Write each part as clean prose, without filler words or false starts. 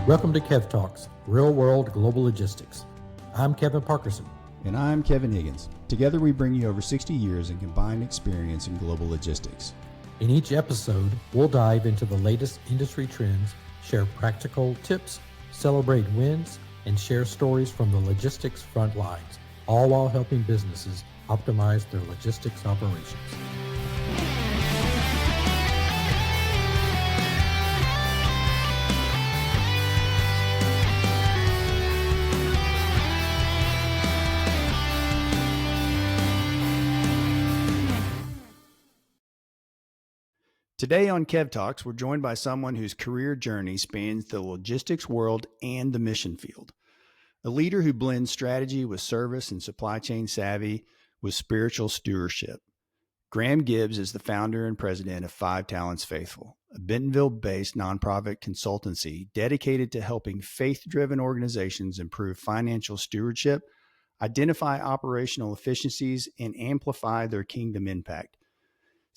Welcome to Kev Talks, Real World Global Logistics. I'm Kevin Parkerson. And I'm Kevin Higgins. Together we bring you over 60 years in combined experience in global logistics. In each episode, we'll dive into the latest industry trends, share practical tips, celebrate wins, and share stories from the logistics front lines, all while helping businesses optimize their logistics operations. Today on Kev Talks, we're joined by someone whose career journey spans the logistics world and the mission field. A leader who blends strategy with service and supply chain savvy with spiritual stewardship. Graham Gibbs is the founder and president of 5 Talents Faithful, a Bentonville-based nonprofit consultancy dedicated to helping faith-driven organizations improve financial stewardship, identify operational efficiencies, and amplify their kingdom impact.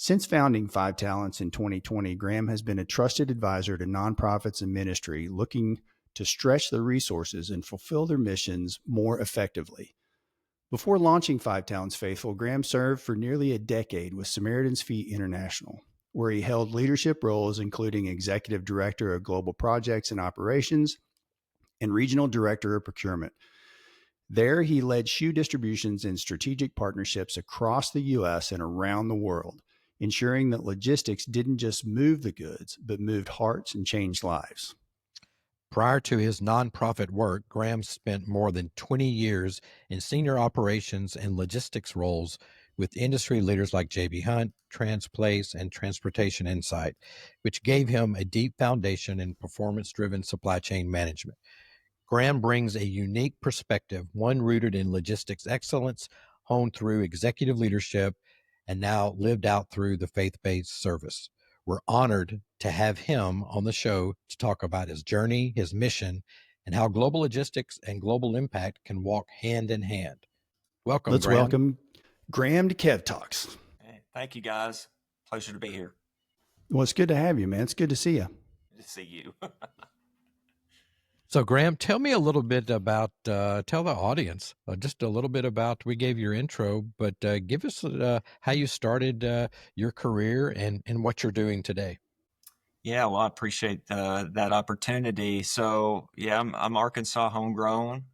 Since founding 5 Talents in 2020, Graham has been a trusted advisor to nonprofits and ministry looking to stretch their resources and fulfill their missions more effectively. Before launching 5 Talents Faithful, Graham served for nearly a decade with Samaritan's Feet International, where he held leadership roles including Executive Director of Global Projects and Operations and Regional Director of Procurement. There, he led shoe distributions and strategic partnerships across the U.S. and around the world, ensuring that logistics didn't just move the goods, but moved hearts and changed lives. Prior to his nonprofit work, Graham spent more than 20 years in senior operations and logistics roles with industry leaders like J.B. Hunt, Transplace, and Transportation Insight, which gave him a deep foundation in performance-driven supply chain management. Graham brings a unique perspective, one rooted in logistics excellence, honed through executive leadership, and now lived out through the faith-based service. We're honored to have him on the show to talk about his journey, his mission, and how global logistics and global impact can walk hand in hand. Welcome, Let's Graham. welcome Graham to Kev Talks. Hey, thank you, guys. Pleasure to be here. Well, it's good to have you, man. It's good to see you. Good to see you. So, Graham, tell me a little bit about, tell the audience just a little bit about, we gave your intro, but give us how you started your career and what you're doing today. Yeah, well, I appreciate that opportunity. So, yeah, I'm Arkansas homegrown.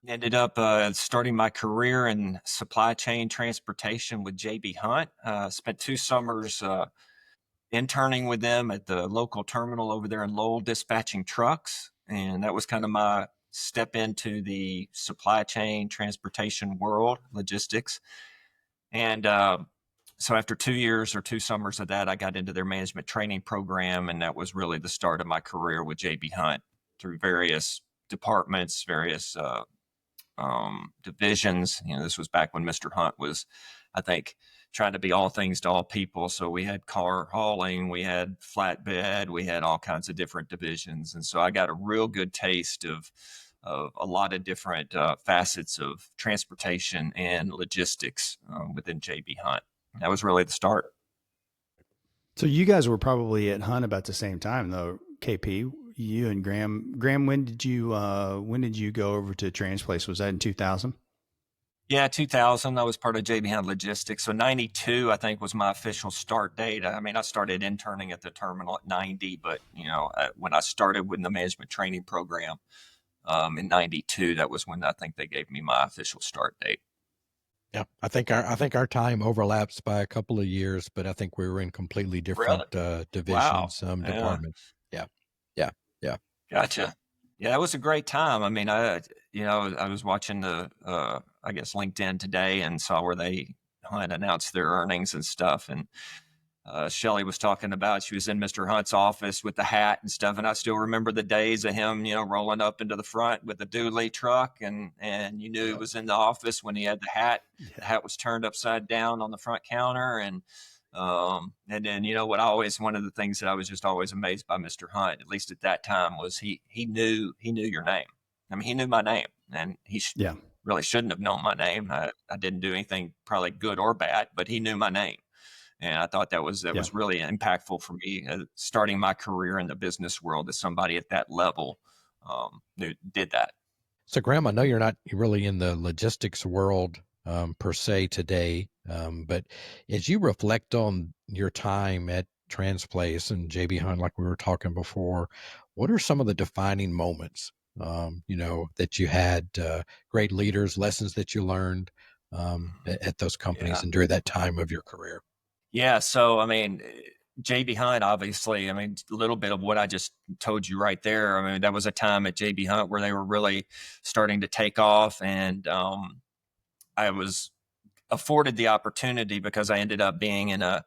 Ended up starting my career in supply chain transportation with J.B. Hunt. Spent 2 summers interning with them at the local terminal over there in Lowell, dispatching trucks. And that was kind of my step into the supply chain transportation world, logistics. And so after 2 years or 2 summers of that, I got into their management training program. And that was really the start of my career with J.B. Hunt through various departments, various divisions. You know, this was back when Mr. Hunt was, I think, trying to be all things to all people. So we had car hauling, we had flatbed, we had all kinds of different divisions. And so I got a real good taste of a lot of different facets of transportation and logistics within J.B. Hunt. That was really the start. So you guys were probably at Hunt about the same time, though, KP. You and Graham. Graham, when did you go over to Transplace? Was that in 2000? Yeah, 2000, I was part of JB Hunt Logistics. So 92, I think, was my official start date. I mean, I started interning at the terminal at 90, but, you know, when I started with the management training program in 92, that was when I think they gave me my official start date. Yeah, I think our time overlaps by a couple of years, but I think we were in completely different divisions, Wow. departments. Yeah. Gotcha. Yeah, it was a great time. I mean, I was watching the, I guess, LinkedIn today and saw where they had announced their earnings and stuff. And Shelley was talking about, she was in Mr. Hunt's office with the hat and stuff. And I still remember the days of him, you know, rolling up into the front with the dually truck. And you knew he was in the office when he had the hat. Yeah. The hat was turned upside down on the front counter. And then, you know, one of the things that I was just always amazed by Mr. Hunt, at least at that time, was he knew your name. I mean, he knew my name, and he really shouldn't have known my name. I didn't do anything probably good or bad, but he knew my name. And I thought that was really impactful for me, starting my career in the business world, as somebody at that level who did that. So, Graham, I know you're not really in the logistics world per se today, but as you reflect on your time at Transplace and JB Hunt, like we were talking before, what are some of the defining moments, that you had, great leaders, lessons that you learned at those companies and during that time of your career? Yeah. So, I mean, JB Hunt, obviously, I mean, a little bit of what I just told you right there. I mean, that was a time at JB Hunt where they were really starting to take off. And I was afforded the opportunity, because I ended up being in a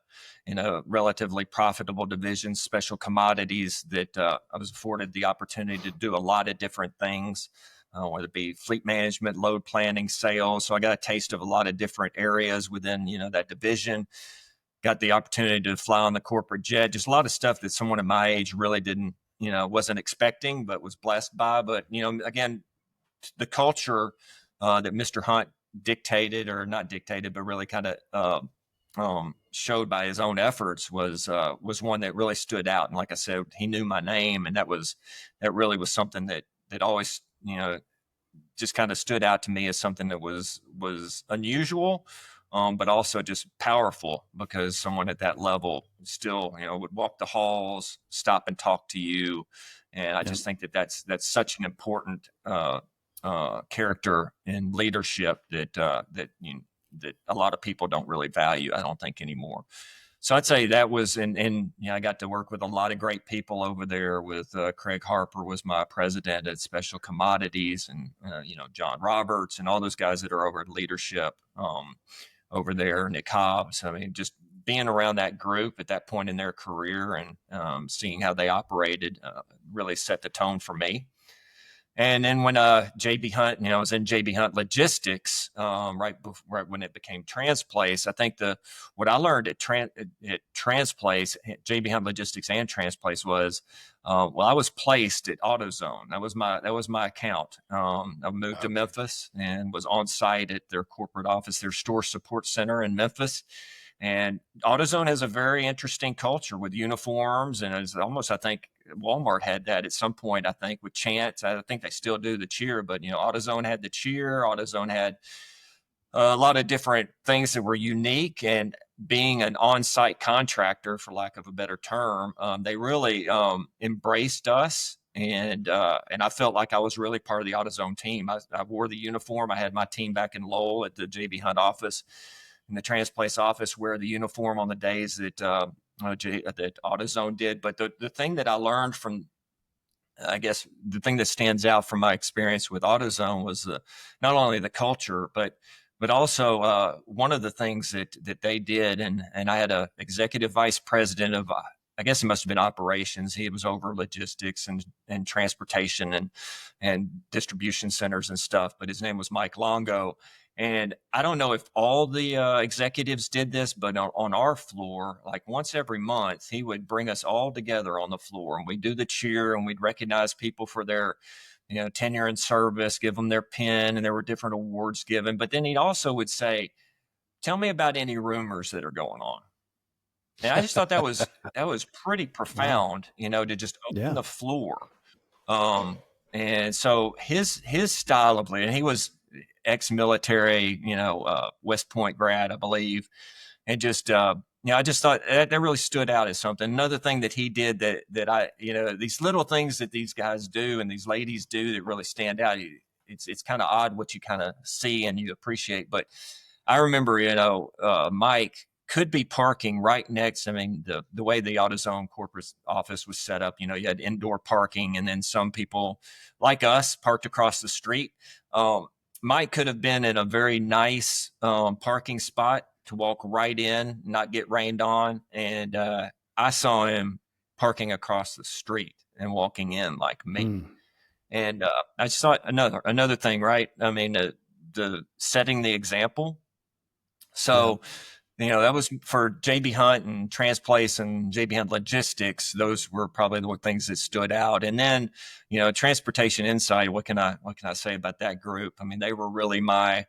relatively profitable division, special commodities, that I was afforded the opportunity to do a lot of different things, whether it be fleet management, load planning, sales. So I got a taste of a lot of different areas within, that division. Got the opportunity to fly on the corporate jet, just a lot of stuff that someone at my age really didn't, wasn't expecting, but was blessed by. But, again, the culture that Mr. Hunt dictated, or not dictated, but really kind of showed by his own efforts, was one that really stood out. And like I said, he knew my name, and that really was something that always, just kind of stood out to me as something that was unusual, but also just powerful, because someone at that level still, would walk the halls, stop and talk to you. And I just think that that's such an important character in leadership that a lot of people don't really value, I don't think, anymore. So I'd say that was, and I got to work with a lot of great people over there. With Craig Harper was my president at Special Commodities, and John Roberts and all those guys that are over at leadership over there, Nick Hobbs. I mean, just being around that group at that point in their career, and seeing how they operated really set the tone for me. And then when JB Hunt, I was in JB Hunt Logistics right when it became Transplace. I think what I learned at Transplace, JB Hunt Logistics and Transplace, was I was placed at AutoZone. That was my account. I moved to Memphis and was on site at their corporate office, their store support center in Memphis. And AutoZone has a very interesting culture with uniforms, and it's almost, I think, Walmart had that at some point, I think, with chants. I think they still do the cheer, but AutoZone had the cheer. AutoZone had a lot of different things that were unique, and being an on-site contractor, for lack of a better term, they really embraced us. And I felt like I was really part of the AutoZone team. I wore the uniform. I had my team back in Lowell at the JB Hunt office, in the Transplace office, wear the uniform on the days that that AutoZone did. But the thing that I learned from, I guess, the thing that stands out from my experience with AutoZone was not only the culture, but also one of the things that they did. And I had a executive vice president of, I guess he must have been operations. He was over logistics and transportation and distribution centers and stuff. But his name was Mike Longo. And I don't know if all the executives did this, but on our floor, like once every month, he would bring us all together on the floor, and we'd do the cheer, and we'd recognize people for their, tenure in service, give them their pin, and there were different awards given. But then he also would say, "Tell me about any rumors that are going on." And I just thought that was pretty profound, to just open the floor. And so his style of leading, he was ex-military, West Point grad, I believe. And just, I just thought that really stood out as something. Another thing that he did that I, these little things that these guys do and these ladies do that really stand out. It's kind of odd what you kind of see and you appreciate. But I remember, Mike could be parking right next. I mean, the way the AutoZone corporate office was set up, you had indoor parking, and then some people like us parked across the street. Mike could have been in a very nice parking spot to walk right in, not get rained on. And I saw him parking across the street and walking in like me. And I just thought another thing, right? I mean, the setting the example. So, that was for JB Hunt and Transplace and JB Hunt Logistics. Those were probably the things that stood out. And then, Transportation Insight. What can I say about that group? I mean, they were really my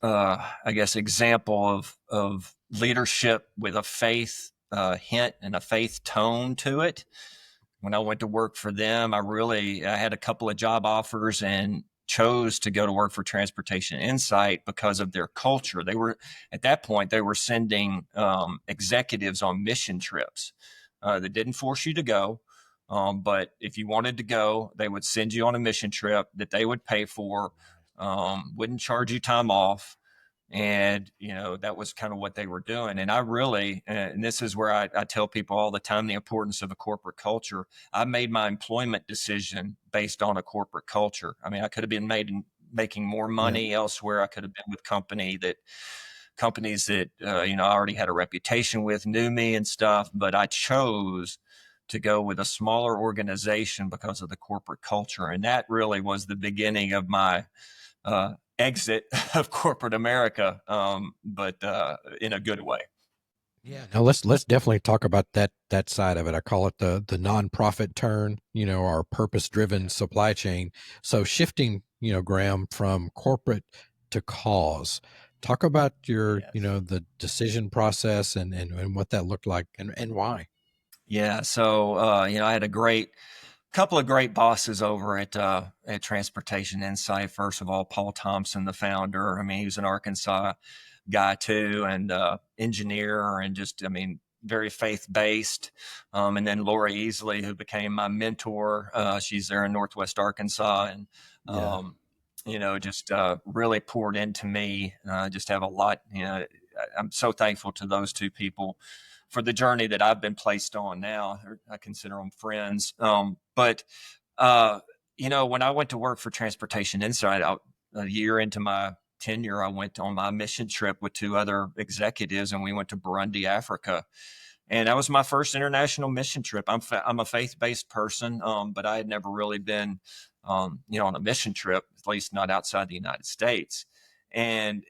I guess example of leadership with a faith hint and a faith tone to it. When I went to work for them, I had a couple of job offers and chose to go to work for Transportation Insight because of their culture. At that point, they were sending executives on mission trips that didn't force you to go. But if you wanted to go, they would send you on a mission trip that they would pay for, wouldn't charge you time off. And, that was kind of what they were doing. And and this is where I tell people all the time, the importance of a corporate culture. I made my employment decision based on a corporate culture. I mean, I could have been making more money elsewhere. I could have been with companies that, I already had a reputation with, knew me and stuff, but I chose to go with a smaller organization because of the corporate culture. And that really was the beginning of my, exit of corporate America, but in a good way. Yeah. Now let's definitely talk about that side of it. I call it the nonprofit turn, our purpose-driven supply chain. So shifting, Graham, from corporate to cause. Talk about your, the decision process and what that looked like and why. Yeah. So I had a couple of great bosses over at Transportation Insight. First of all, Paul Thompson, the founder. I mean, he was an Arkansas guy too, and engineer, and just, very faith-based. And then Laura Easley, who became my mentor. She's there in Northwest Arkansas, and just really poured into me. Just have a lot. I'm so thankful to those two people for the journey that I've been placed on now. I consider them friends. But when I went to work for Transportation Insight, a year into my tenure, I went on my mission trip with two other executives, and we went to Burundi, Africa. And that was my first international mission trip. I'm a faith-based person, but I had never really been, on a mission trip, at least not outside the United States. And,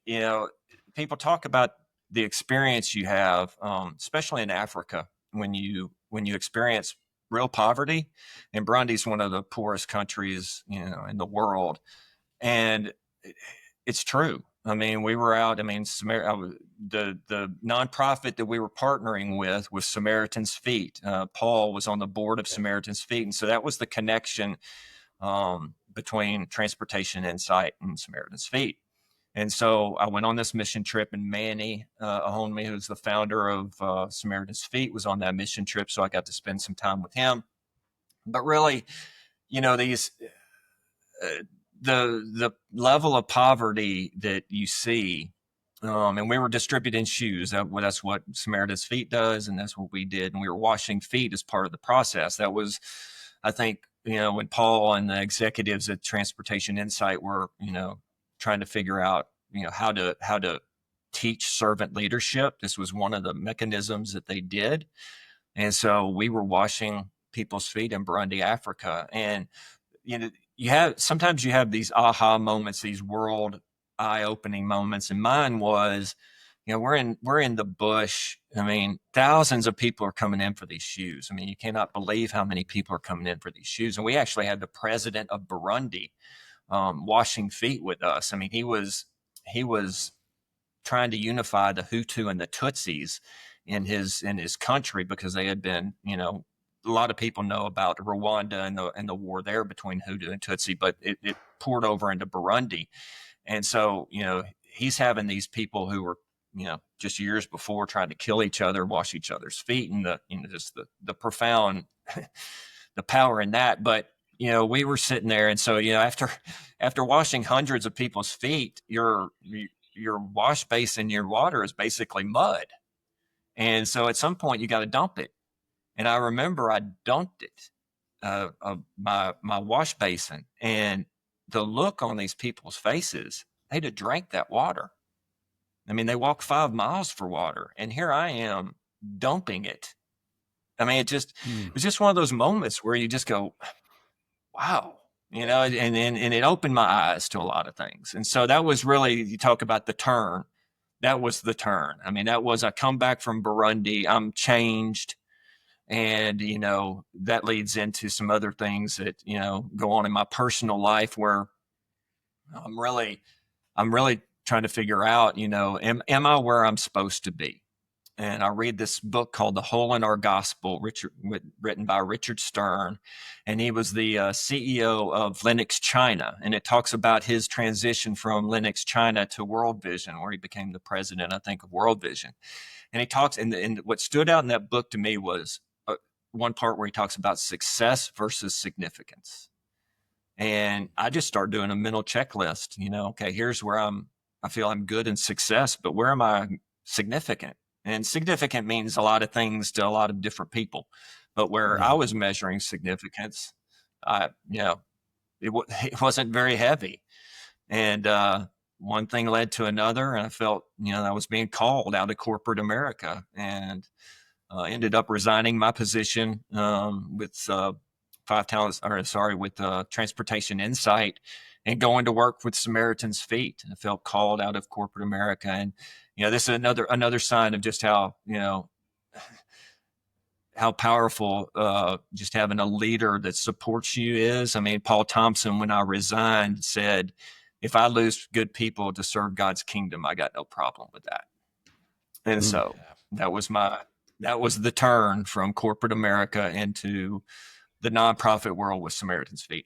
people talk about the experience you have, especially in Africa, when you experience real poverty. And Burundi is one of the poorest countries, in the world. And it's true. I mean, we were out. I mean, the nonprofit that we were partnering with was Samaritan's Feet. Paul was on the board of Samaritan's Feet, and so that was the connection between Transportation Insight and Samaritan's Feet. And so I went on this mission trip, and Manny Ahonmi, who's the founder of Samaritan's Feet, was on that mission trip. So I got to spend some time with him. But really, these the level of poverty that you see, and we were distributing shoes. That's what Samaritan's Feet does, and that's what we did. And we were washing feet as part of the process. That was, I think, when Paul and the executives at Transportation Insight were, trying to figure out, how to teach servant leadership. This was one of the mechanisms that they did. And so we were washing people's feet in Burundi, Africa. And, sometimes you have these aha moments, these world eye-opening moments. And mine was, we're in the bush. I mean, thousands of people are coming in for these shoes. I mean, you cannot believe how many people are coming in for these shoes. And we actually had the president of Burundi washing feet with us. I mean, he was trying to unify the Hutu and the Tutsis in his country, because they had been, a lot of people know about Rwanda and the war there between Hutu and Tutsi, but it poured over into Burundi. And so, he's having these people who were, just years before, trying to kill each other, wash each other's feet, and just the profound, the power in that. But we were sitting there, and so after washing hundreds of people's feet, your wash basin, your water is basically mud, and so at some point you got to dump it. And I remember I dumped it, my wash basin, and the look on these people's faces, they'd have drank that water. I mean, they walked 5 miles for water, and here I am dumping it. I mean, it was just one of those moments where you just go, wow, and it opened my eyes to a lot of things. And so that was really, you talk about the turn. That was the turn. I mean, I come back from Burundi, I'm changed. And, that leads into some other things that, go on in my personal life, where I'm really trying to figure out, am I where I'm supposed to be? and I read this book called The Hole in Our Gospel, written by Richard Stern, and he was the CEO of Linux China, and it talks about his transition from Linux China to World Vision, where he became the president, I think, of World Vision. And he talks, and what stood out in that book to me was one part where he talks about success versus significance. And I just started doing a mental checklist, okay, here's where I feel I'm good in success, but where am I significant? And significant means a lot of things to a lot of different people. But where I was measuring significance, it wasn't very heavy. And one thing led to another, and I felt, I was being called out of corporate America, and ended up resigning my position with Transportation Insight, and going to work with Samaritan's Feet. I felt called out of corporate America. And, this is another sign of just how powerful just having a leader that supports you is. I mean, Paul Thompson, when I resigned, said, if I lose good people to serve God's kingdom, I got no problem with that. And so that was the turn from corporate America into the nonprofit world with Samaritan's Feet.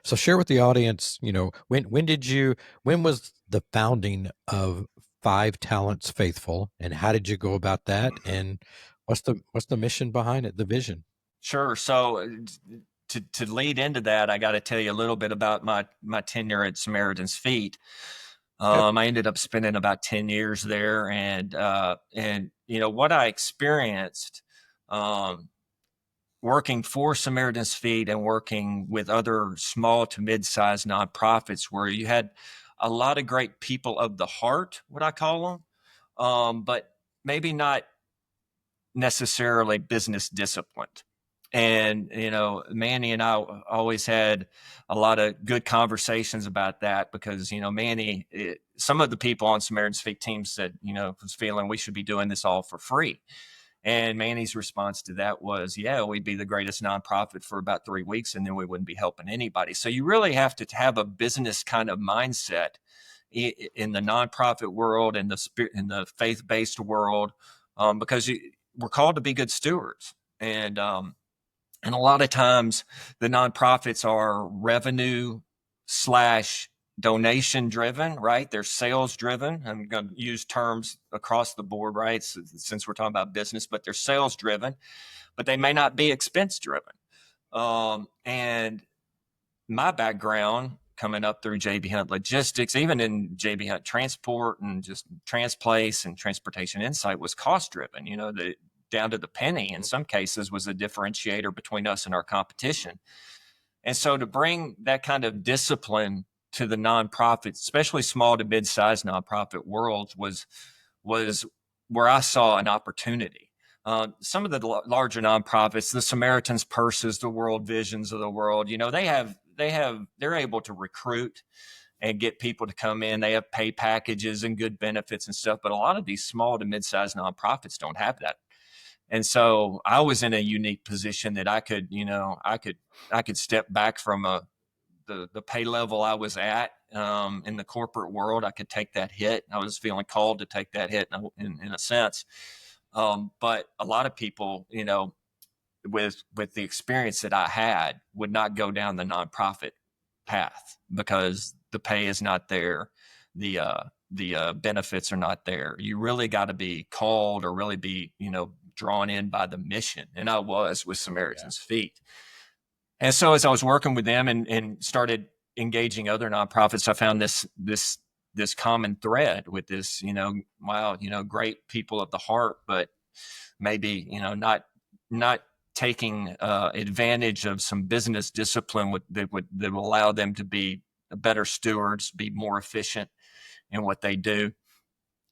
So share with the audience, when was the founding of 5 Talents Faithful, and how did you go about that? And what's the mission behind it, the vision? Sure. So to lead into that, I got to tell you a little bit about my tenure at Samaritan's Feet. I ended up spending about 10 years there, and what I experienced working for Samaritan's Feet and working with other small to mid-sized nonprofits, where you had a lot of great people of the heart, what I call them, but maybe not necessarily business disciplined. And, Manny and I always had a lot of good conversations about that, because, Manny, some of the people on Samaritan's Feet team said, was feeling we should be doing this all for free. And Manny's response to that was, yeah, we'd be the greatest nonprofit for about 3 weeks, and then we wouldn't be helping anybody. So you really have to have a business kind of mindset in the nonprofit world and the faith-based world, because we're called to be good stewards. And a lot of times the nonprofits are revenue / donation driven, right? They're sales driven. I'm going to use terms across the board, right? Since we're talking about business, but they're sales driven, but they may not be expense driven. And my background coming up through JB Hunt Logistics, even in JB Hunt Transport and just Transplace and Transportation Insight, was cost driven, down to the penny in some cases, was a differentiator between us and our competition. And so to bring that kind of discipline to the nonprofit, especially small to mid-sized nonprofit worlds, was where I saw an opportunity. Some of the larger nonprofits, the Samaritan's Purses, the World Visions of the world, they're able to recruit and get people to come in. They have pay packages and good benefits and stuff, but a lot of these small to mid-sized nonprofits don't have that. And so I was in a unique position that I could step back from the pay level I was at in the corporate world. I could take that hit. I was feeling called to take that hit in a sense. But a lot of people, with the experience that I had, would not go down the nonprofit path because the pay is not there. The benefits are not there. You really got to be called or really be, drawn in by the mission. And I was with Samaritan's Feet. And so as I was working with them and started engaging other nonprofits, I found this common thread with this, great people of the heart, but maybe, not taking advantage of some business discipline that will allow them to be better stewards, be more efficient in what they do.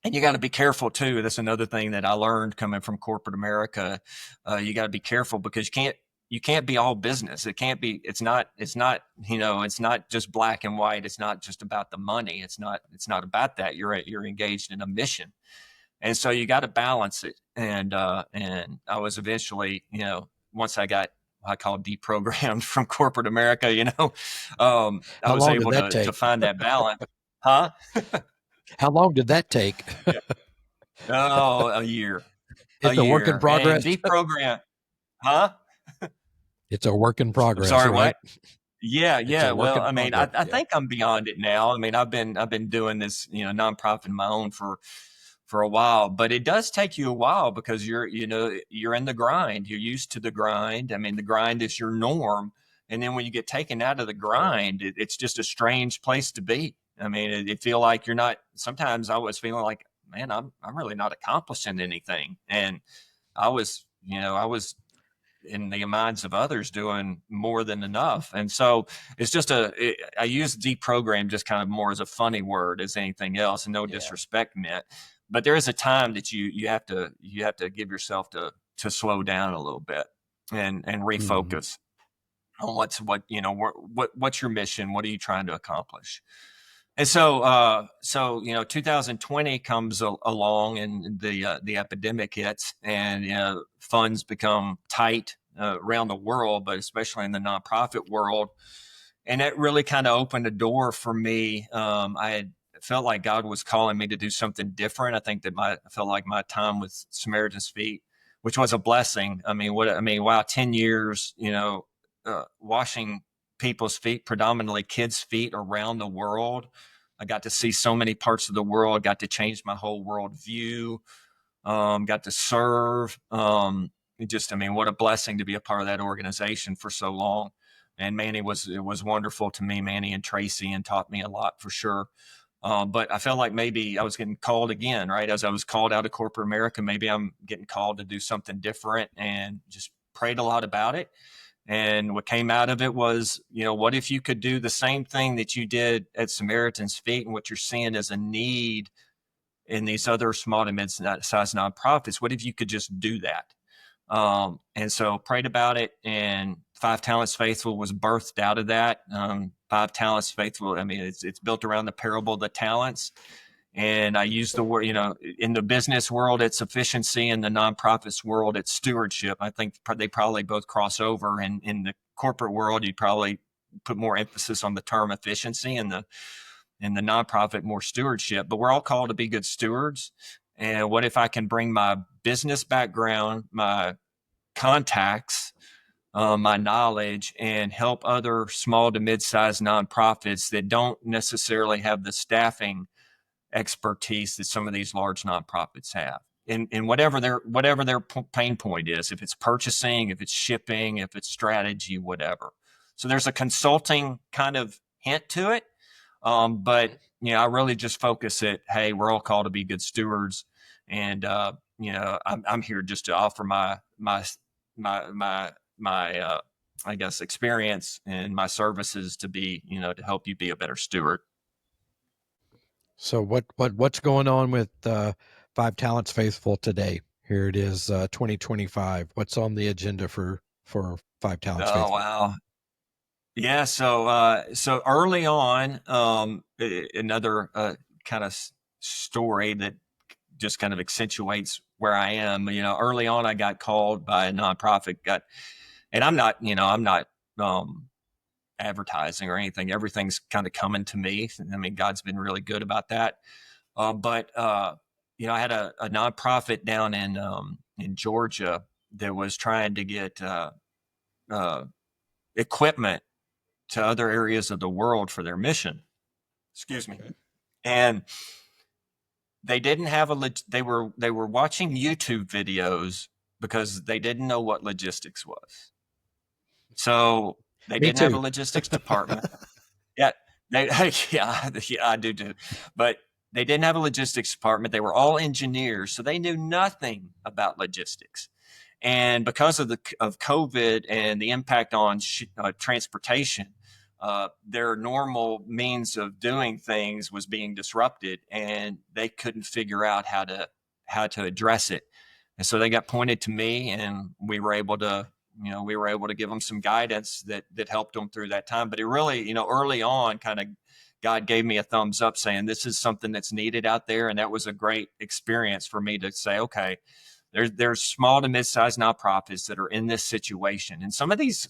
And you got to be careful too. That's another thing that I learned coming from corporate America. You got to be careful because you can't be all business. It's not just black and white. It's not just about the money. It's not about that. You're engaged in a mission. And so you got to balance it. And I was eventually, once I got, I call deprogrammed from corporate America, I was able to find that balance. Huh? How long did that take? Oh, a year. It's a work in year. And progress. deprogram, huh? It's a work in I'm progress, sorry, right? what? Yeah, It's yeah. a work Well, in I mean, progress. I Yeah. think I'm beyond it now. I mean, I've been doing this, nonprofit of my own for a while, but it does take you a while because you're in the grind. You're used to the grind. I mean, the grind is your norm. And then when you get taken out of the grind, it's just a strange place to be. I mean, it feel like you're not, sometimes I was feeling like, man, I'm really not accomplishing anything. And I was in the minds of others doing more than enough. And so it's just I use deprogram just kind of more as a funny word as anything else, and no Yeah. disrespect meant. But there is a time that you have to give yourself to slow down a little bit and refocus on what's your mission, what are you trying to accomplish. And so 2020 comes along, and the epidemic hits, and funds become tight around the world, but especially in the nonprofit world. And that really kind of opened a door for me. I had felt like God was calling me to do something different. I think that I felt like my time with Samaritan's Feet, which was a blessing. Wow, 10 years, washing people's feet, predominantly kids' feet around the world. I got to see so many parts of the world, got to change my whole world view, got to serve. What a blessing to be a part of that organization for so long. And Manny it was wonderful to me, Manny and Tracy, and taught me a lot for sure. But I felt like maybe I was getting called again, right? As I was called out of corporate America, maybe I'm getting called to do something different, and just prayed a lot about it. And what came out of it was, what if you could do the same thing that you did at Samaritan's Feet, and what you're seeing as a need in these other small to mid-sized nonprofits? What if you could just do that? And so prayed about it, and Five Talents Faithful was birthed out of that. Five Talents Faithful, I mean, it's built around the parable of the talents. And I use the word, in the business world, it's efficiency. In the nonprofits world, it's stewardship. I think they probably both cross over. And in the corporate world, you'd probably put more emphasis on the term efficiency, and the nonprofit more stewardship. But we're all called to be good stewards. And what if I can bring my business background, my contacts, my knowledge, and help other small to mid-sized nonprofits that don't necessarily have the staffing expertise that some of these large nonprofits have, in whatever their pain point is, if it's purchasing, if it's shipping, if it's strategy, whatever. So there's a consulting kind of hint to it, but I really just focus it. Hey, we're all called to be good stewards, and I'm here just to offer my I guess experience and my services to be to help you be a better steward. So what's going on with Five Talents Faithful today? Here it is, 2025. What's on the agenda for Five Talents Faithful? Oh, wow. Yeah. So early on, another kind of story that just kind of accentuates where I am. Early on, I got called by a nonprofit. And I'm not advertising or anything. Everything's kind of coming to me. I mean, God's been really good about that. But I had a nonprofit down in Georgia that was trying to get equipment to other areas of the world for their mission. Excuse me. Okay. And they didn't have they were watching YouTube videos because they didn't know what logistics was. So they didn't have a logistics department. Yeah, yeah, I do too. But they didn't have a logistics department. They were all engineers, so they knew nothing about logistics. And because of COVID and the impact on transportation, their normal means of doing things was being disrupted, and they couldn't figure out how to address it. And so they got pointed to me, and we were able to give them some guidance that helped them through that time. But it really, early on, kind of God gave me a thumbs up saying this is something that's needed out there. And that was a great experience for me to say, okay, there's small to mid-sized nonprofits that are in this situation. And some of these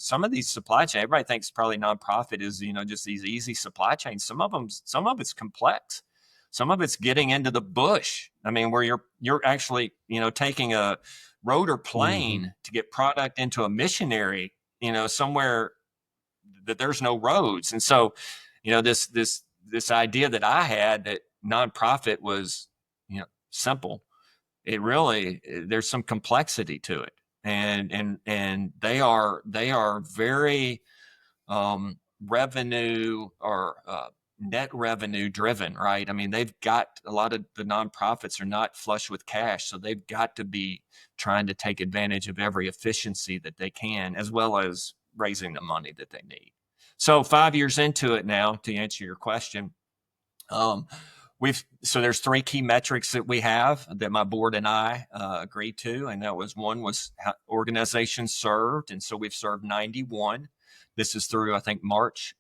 supply chain, everybody thinks probably nonprofit is, just these easy supply chains. Some of it's complex. Some of it's getting into the bush. I mean, where you're actually, taking a rotor plane to get product into a missionary, somewhere that there's no roads. And so, this idea that I had that nonprofit was, simple, it really, there's some complexity to it. And they are very revenue or net revenue driven, right? I mean, they've got, a lot of the nonprofits are not flush with cash, so they've got to be trying to take advantage of every efficiency that they can, as well as raising the money that they need. So 5 years into it now, to answer your question, so there's 3 key metrics that we have that my board and I agreed to, and that was, one was how organizations served, and so we've served 91. This is through, I think, March.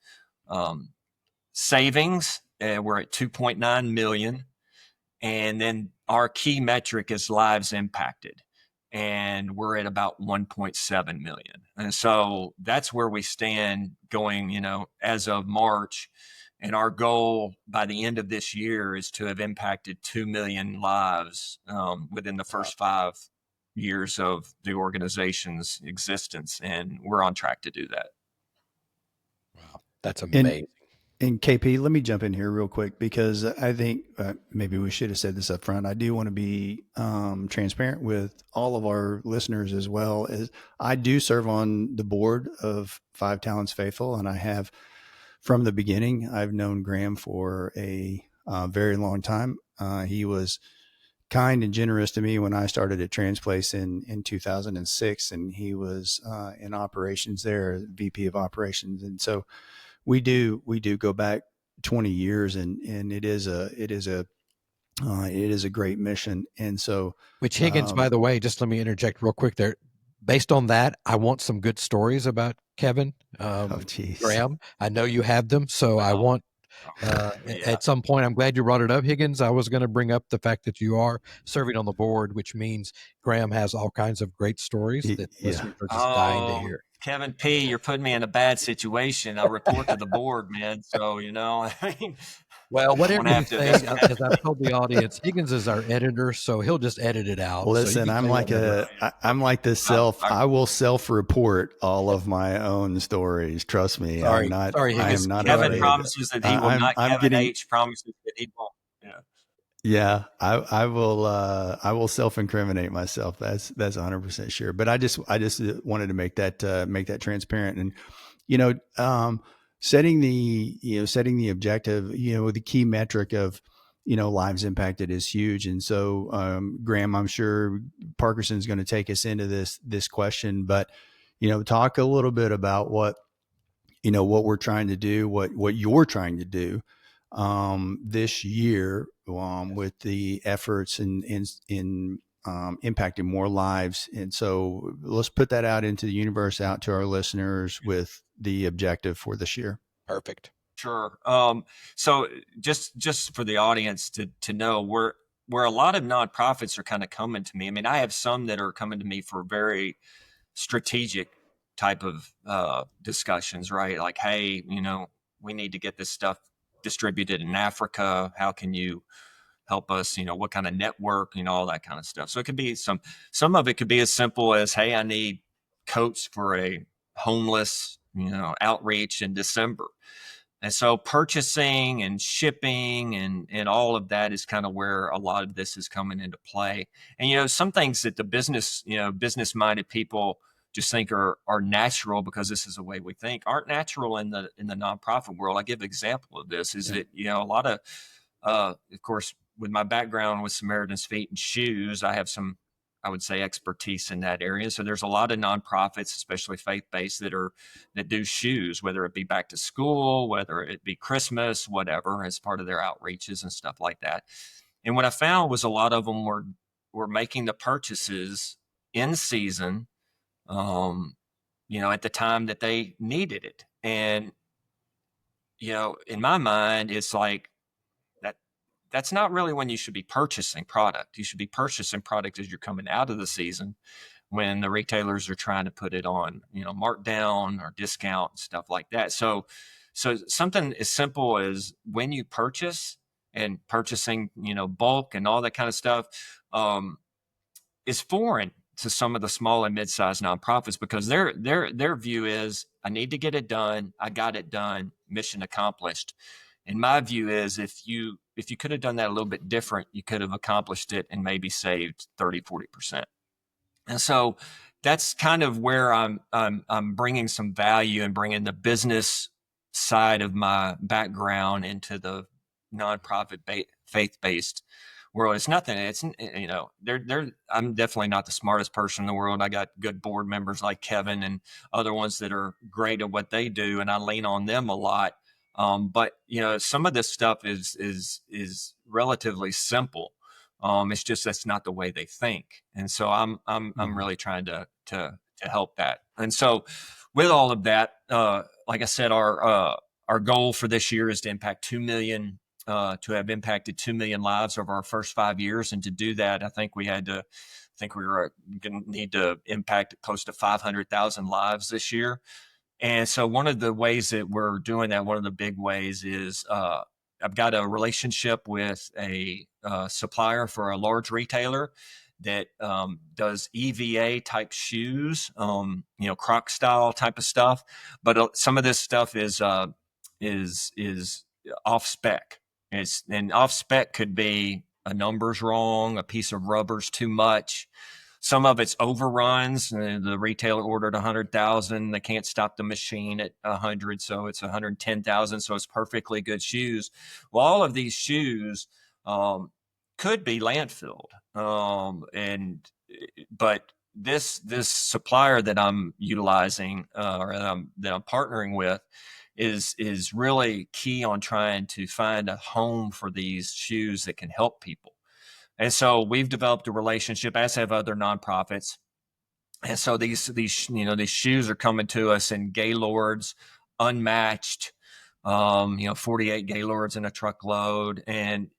Savings, we're at 2.9 million, and then our key metric is lives impacted, and we're at about 1.7 million. And so that's where we stand going, as of March. And our goal by the end of this year is to have impacted 2 million lives within the first 5 years of the organization's existence. And we're on track to do that. Wow, that's amazing. And KP, let me jump in here real quick, because I think maybe we should have said this up front. I do want to be transparent with all of our listeners, as well as I do serve on the board of 5 Talents Faithful, and I have, from the beginning, I've known Graham for a very long time. He was kind and generous to me when I started at Transplace in 2006, and he was in operations there, VP of operations. And so we do go back 20 years, and it is a great mission. And so, which Higgins, by the way, just let me interject real quick there. Based on that, I want some good stories about Kevin, Graham. I know you have them, so I want at some point. I'm glad you brought it up, Higgins. I was going to bring up the fact that you are serving on the board, which means Graham has all kinds of great stories that listeners are just dying to hear. Kevin P., you're putting me in a bad situation. I'll report to the board, man. So, I mean, well, whatever you say, as I've told the audience, Higgins is our editor, so he'll just edit it out. Listen, so I will self-report all of my own stories. Trust me. Sorry, Higgins. Kevin promises that he will not. Kevin H. promises that he won't. Yeah, I will self-incriminate myself. That's 100% sure. But I just wanted to make that transparent, and setting the objective, the key metric of lives impacted is huge. And so Graham, I'm sure Parkerson's going to take us into this question, but talk a little bit about what we're trying to do, what you're trying to do this year with the efforts in impacting more lives. And so let's put that out into the universe, out to our listeners with the objective for this year. Perfect. Sure. So just for the audience to know, where a lot of nonprofits are kind of coming to me. I mean, I have some that are coming to me for very strategic type of discussions, right? Like, hey, we need to get this stuff distributed in Africa. How can you help us? What kind of network, all that kind of stuff. So it could be some of it could be as simple as, hey, I need coats for a homeless, outreach in December. And so purchasing and shipping and all of that is kind of where a lot of this is coming into play. And, some things that the business-minded people just think are natural because this is the way we think, aren't natural in the nonprofit world. I give an example of this is that, a lot of course, with my background with Samaritan's Feet and shoes, I have some, I would say, expertise in that area. So there's a lot of nonprofits, especially faith-based, that do shoes, whether it be back to school, whether it be Christmas, whatever, as part of their outreaches and stuff like that. And what I found was a lot of them were making the purchases in season, at the time that they needed it. And, in my mind, it's like, that's not really when you should be purchasing product. You should be purchasing product as you're coming out of the season, when the retailers are trying to put it on, markdown or discount and stuff like that. So something as simple as when you purchase and purchasing, bulk and all that kind of stuff, is foreign to some of the small and mid-sized nonprofits, because their view is, I need to get it done. I got it done. Mission accomplished. And my view is, if you could have done that a little bit different, you could have accomplished it and maybe saved 30, 40%. And so that's kind of where I'm bringing some value and bringing the business side of my background into the nonprofit faith-based world. It's nothing. It's, I'm definitely not the smartest person in the world. I got good board members like Kevin and other ones that are great at what they do, and I lean on them a lot. But some of this stuff is relatively simple. It's just that's not the way they think, and so I'm really trying to help that. And so, with all of that, like I said, our goal for this year is to impact 2 million. To have impacted 2 million lives over our first 5 years, and to do that, I think we were going to need to impact close to 500,000 lives this year. And so, one of the ways that we're doing that, one of the big ways, is I've got a relationship with a supplier for a large retailer that does EVA type shoes, Croc style type of stuff. But some of this stuff is off spec. And off spec could be a number's wrong, a piece of rubber's too much. Some of it's overruns. The retailer ordered 100,000. They can't stop the machine at 100, so it's 110,000. So it's perfectly good shoes. Well, all of these shoes could be landfilled, but this supplier that I'm utilizing or that I'm partnering with is really key on trying to find a home for these shoes that can help people. And so we've developed a relationship, as have other nonprofits. And so these shoes are coming to us in Gaylords, unmatched, 48 Gaylords in a truckload. And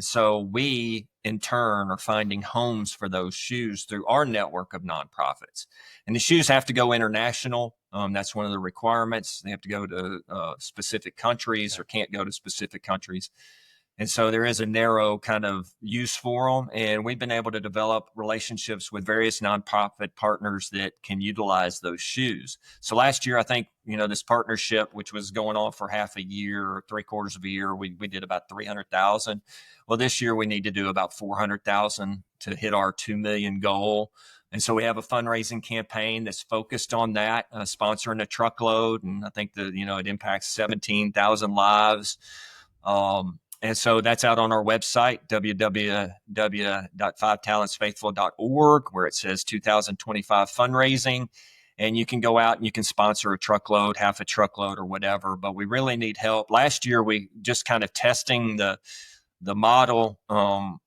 so we, in turn, are finding homes for those shoes through our network of nonprofits. And the shoes have to go international. That's one of the requirements. They have to go to specific countries or can't go to specific countries. And so there is a narrow kind of use for them. And we've been able to develop relationships with various nonprofit partners that can utilize those shoes. So last year, I think, this partnership, which was going on for half a year or 3/4 of a year, we did about 300,000. Well, this year we need to do about 400,000 to hit our 2 million goal. And so we have a fundraising campaign that's focused on that, sponsoring a truckload. And I think it impacts 17,000 lives. And so that's out on our website, www.5talentsfaithful.org, where it says 2025 fundraising. And you can go out and you can sponsor a truckload, half a truckload, or whatever. But we really need help. Last year, we just kind of testing the model.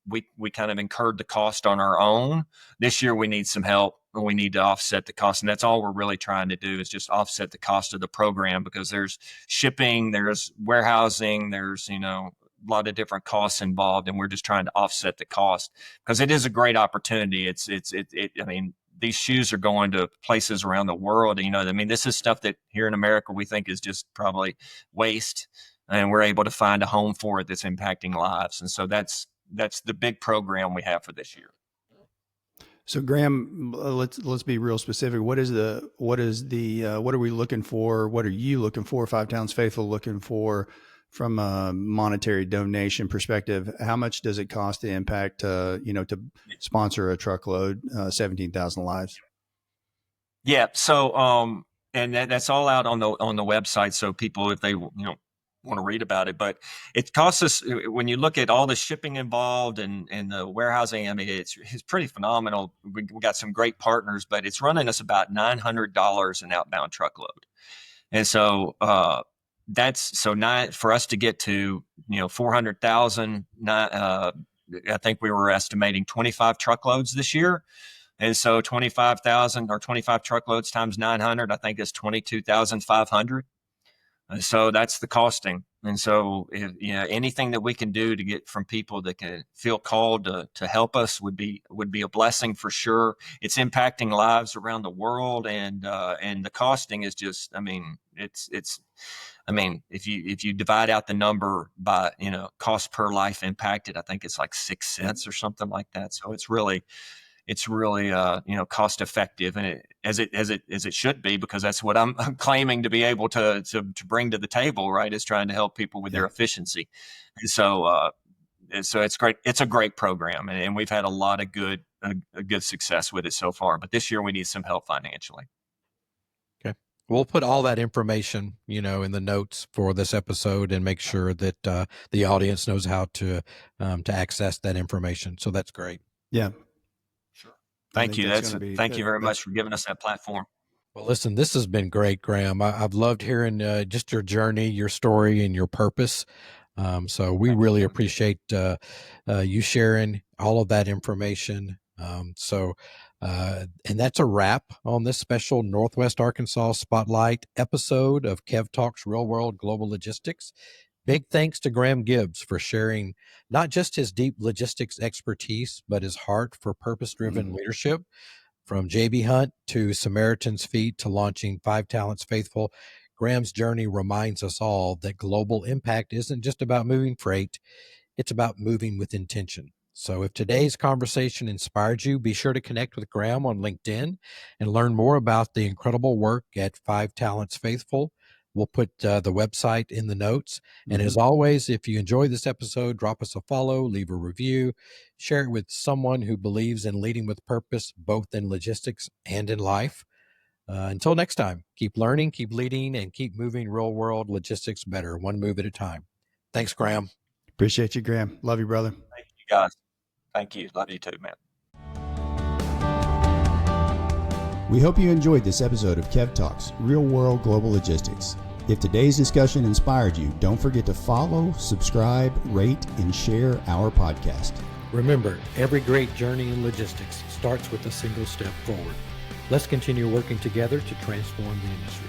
We kind of incurred the cost on our own. This year, we need some help. And we need to offset the cost. And that's all we're really trying to do, is just offset the cost of the program, because there's shipping, there's warehousing, there's, a lot of different costs involved, and we're just trying to offset the cost, because it is a great opportunity. I mean, these shoes are going to places around the world. This is stuff that here in America we think is just probably waste, and we're able to find a home for it that's impacting lives. And so that's the big program we have for this year. So Graham, let's be real specific. What are we looking for? What are you looking for? Five Talents Faithful looking for from a monetary donation perspective? How much does it cost to impact, to sponsor a truckload, 17,000 lives? Yeah. So, and that's all out on the website. So people, if they, want to read about it, but it costs us, when you look at all the shipping involved and the warehousing, it's pretty phenomenal. We got some great partners, but it's running us about $900 an outbound truckload. And so, for us to get to, 400,000, I think we were estimating 25 truckloads this year. And so 25,000 or 25 truckloads times 900, I think is 22,500. And so that's the costing. And so, if, anything that we can do to get from people that can feel called to help us would be a blessing for sure. It's impacting lives around the world, and the costing is just, if you divide out the number by, cost per life impacted, I think it's like 6 cents or something like that. So it's really cost effective, and as it should be, because that's what I'm claiming to be able to bring to the table, right? Is trying to help people with their efficiency. And so it's great. It's a great program, and we've had a lot of good success with it so far. But this year we need some help financially. Okay. We'll put all that information, in the notes for this episode, and make sure that the audience knows how to access that information. So that's great. Yeah. Sure. Thank you. Thank you very much for giving us that platform. Well, listen, this has been great, Graham. I've loved hearing just your journey, your story, and your purpose. So we really appreciate you sharing all of that information. And that's a wrap on this special Northwest Arkansas Spotlight episode of Kev Talks Real World Global Logistics. Big thanks to Graham Gibbs for sharing not just his deep logistics expertise, but his heart for purpose-driven leadership. From JB Hunt to Samaritan's Feet to launching 5 Talents Faithful, Graham's journey reminds us all that global impact isn't just about moving freight, it's about moving with intention. So if today's conversation inspired you, be sure to connect with Graham on LinkedIn and learn more about the incredible work at 5 Talents Faithful. We'll put the website in the notes. And as always, if you enjoyed this episode, drop us a follow, leave a review, share it with someone who believes in leading with purpose, both in logistics and in life. Until next time, keep learning, keep leading, and keep moving real world logistics better, one move at a time. Thanks, Graham. Appreciate you, Graham. Love you, brother. Thank you, guys. Thank you. Love you too, man. We hope you enjoyed this episode of Kev Talks, Real World Global Logistics. If today's discussion inspired you, don't forget to follow, subscribe, rate, and share our podcast. Remember, every great journey in logistics starts with a single step forward. Let's continue working together to transform the industry.